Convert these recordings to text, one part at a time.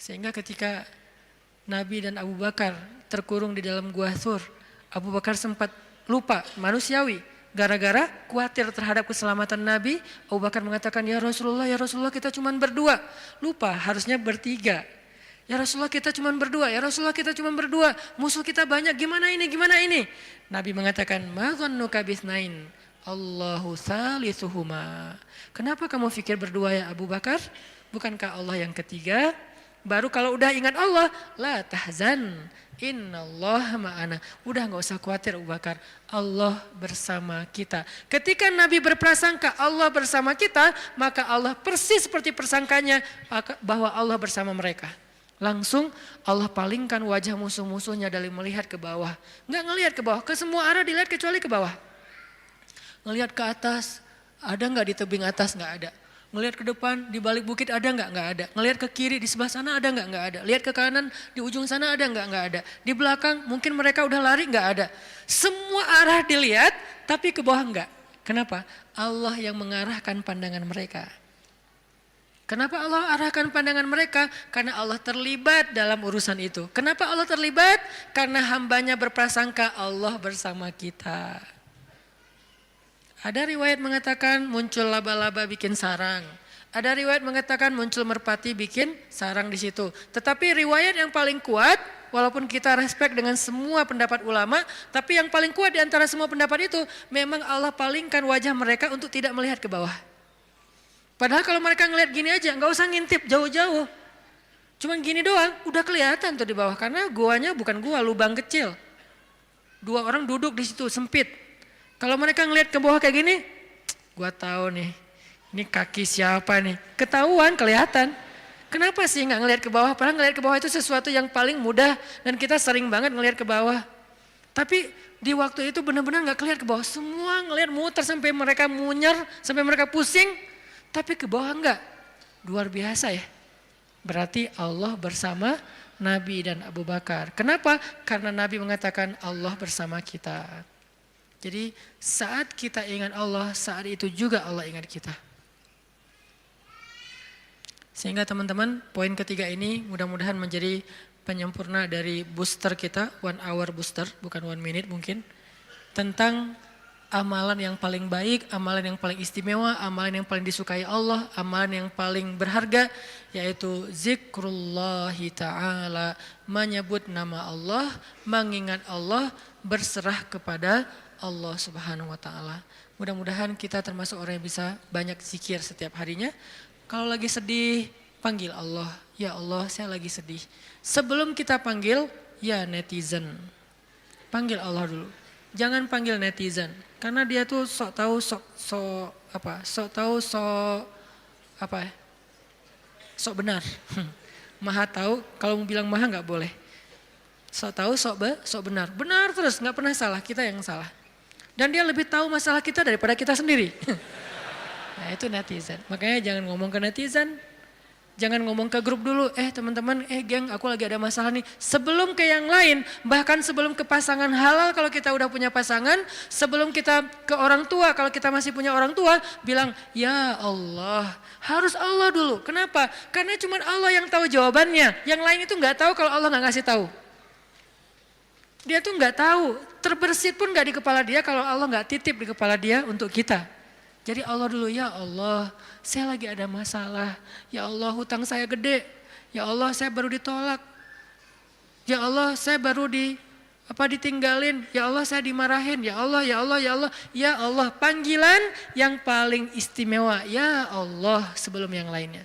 Sehingga ketika Nabi dan Abu Bakar terkurung di dalam gua Thur, Abu Bakar sempat lupa, manusiawi. Gara-gara khawatir terhadap keselamatan Nabi, Abu Bakar mengatakan, ya Rasulullah kita cuma berdua. Lupa, harusnya bertiga. Ya Rasulullah kita cuma berdua, ya Rasulullah kita cuma berdua. Musuh kita banyak, gimana ini? Nabi mengatakan, ma dhannuka bitsnain, Allahu salisuhuma. Kenapa kamu pikir berdua ya Abu Bakar? Bukankah Allah yang ketiga? Baru kalau udah ingat Allah, la tahzan, innallaha ma'ana. Udah gak usah khawatir Abu Bakar, Allah bersama kita. Ketika Nabi berprasangka Allah bersama kita, maka Allah persis seperti persangkanya bahwa Allah bersama mereka. Langsung Allah palingkan wajah musuh-musuhnya dari melihat ke bawah. Gak ngelihat ke bawah, ke semua arah dilihat kecuali ke bawah. Ngelihat ke atas, ada gak di tebing atas? Gak ada. Ngelihat ke depan, di balik bukit ada nggak? Nggak ada. Ngelihat ke kiri, di sebelah sana ada nggak? Nggak ada. Lihat ke kanan, di ujung sana ada nggak? Nggak ada. Di belakang, mungkin mereka udah lari, nggak ada. Semua arah dilihat, tapi ke bawah nggak. Kenapa? Allah yang mengarahkan pandangan mereka. Kenapa Allah arahkan pandangan mereka? Karena Allah terlibat dalam urusan itu. Kenapa Allah terlibat? Karena hambanya berprasangka Allah bersama kita. Ada riwayat mengatakan muncul laba-laba bikin sarang. Ada riwayat mengatakan muncul merpati bikin sarang di situ. Tetapi riwayat yang paling kuat, walaupun kita respect dengan semua pendapat ulama, tapi yang paling kuat di antara semua pendapat itu, memang Allah palingkan wajah mereka untuk tidak melihat ke bawah. Padahal kalau mereka ngelihat gini aja, nggak usah ngintip jauh-jauh. Cuman gini doang, udah kelihatan tuh di bawah. Karena guanya bukan gua, lubang kecil. 2 orang duduk di situ, sempit. Kalau mereka ngelihat ke bawah kayak gini, gua tahu nih, ini kaki siapa nih? Ketahuan, kelihatan. Kenapa sih nggak ngelihat ke bawah? Padahal ngelihat ke bawah itu sesuatu yang paling mudah dan kita sering banget ngelihat ke bawah. Tapi di waktu itu benar-benar nggak kelihatan ke bawah. Semua ngelihat muter sampai mereka munyer, sampai mereka pusing. Tapi ke bawah enggak. Luar biasa ya. Berarti Allah bersama Nabi dan Abu Bakar. Kenapa? Karena Nabi mengatakan Allah bersama kita. Jadi saat kita ingat Allah, saat itu juga Allah ingat kita. Sehingga teman-teman, poin ketiga ini mudah-mudahan menjadi penyempurna dari booster kita, 1 hour booster, bukan 1 minute mungkin. Tentang amalan yang paling baik, amalan yang paling istimewa, amalan yang paling disukai Allah, amalan yang paling berharga, yaitu zikrullahi ta'ala, menyebut nama Allah, mengingat Allah, berserah kepada Allah Subhanahu wa taala. Mudah-mudahan kita termasuk orang yang bisa banyak zikir setiap harinya. Kalau lagi sedih, panggil Allah. Ya Allah, saya lagi sedih. Sebelum kita panggil, ya netizen. Panggil Allah dulu. Jangan panggil netizen. Karena dia tuh sok tahu, sok benar. Maha tahu, kalau mau bilang maha nggak boleh. Sok tahu, sok benar. Benar terus, nggak pernah salah, kita yang salah. Dan dia lebih tahu masalah kita daripada kita sendiri. Nah itu netizen. Makanya jangan ngomong ke netizen. Jangan ngomong ke grup dulu. Teman-teman, geng aku lagi ada masalah nih. Sebelum ke yang lain, bahkan sebelum ke pasangan halal kalau kita udah punya pasangan. Sebelum kita ke orang tua, kalau kita masih punya orang tua. Bilang, ya Allah. Harus Allah dulu. Kenapa? Karena cuma Allah yang tahu jawabannya. Yang lain itu gak tahu kalau Allah gak ngasih tahu. Dia tuh nggak tahu, terbersit pun nggak di kepala dia kalau Allah nggak titip di kepala dia untuk kita. Jadi Allah dulu, ya Allah, saya lagi ada masalah. Ya Allah, hutang saya gede. Ya Allah, saya baru ditolak. Ya Allah, saya baru ditinggalin. Ya Allah, saya dimarahin. Ya Allah, ya Allah, ya Allah. Ya Allah, panggilan yang paling istimewa. Ya Allah, sebelum yang lainnya.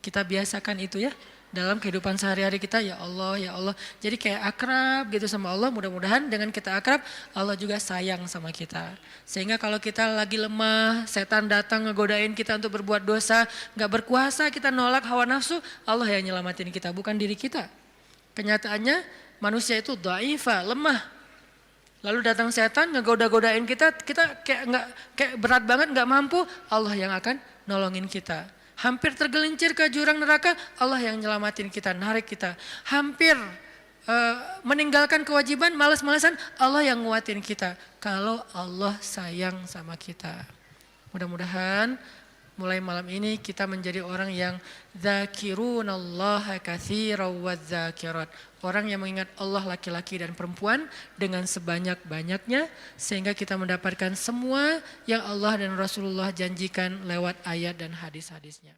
Kita biasakan itu ya. Dalam kehidupan sehari-hari kita, ya Allah, ya Allah. Jadi kayak akrab gitu sama Allah, mudah-mudahan dengan kita akrab, Allah juga sayang sama kita. Sehingga kalau kita lagi lemah, setan datang ngegodain kita untuk berbuat dosa, gak berkuasa, kita nolak hawa nafsu, Allah yang nyelamatin kita, bukan diri kita. Kenyataannya manusia itu dhaifah, lemah. Lalu datang setan ngegoda-godain kita kayak berat banget, gak mampu, Allah yang akan nolongin kita. Hampir tergelincir ke jurang neraka, Allah yang nyelamatin kita, narik kita. Hampir meninggalkan kewajiban, malas-malasan, Allah yang nguatin kita. Kalau Allah sayang sama kita. Mudah-mudahan mulai malam ini kita menjadi orang yang dzakirunallaha katsiran wadzakirat. Orang yang mengingat Allah laki-laki dan perempuan dengan sebanyak-banyaknya sehingga kita mendapatkan semua yang Allah dan Rasulullah janjikan lewat ayat dan hadis-hadisnya.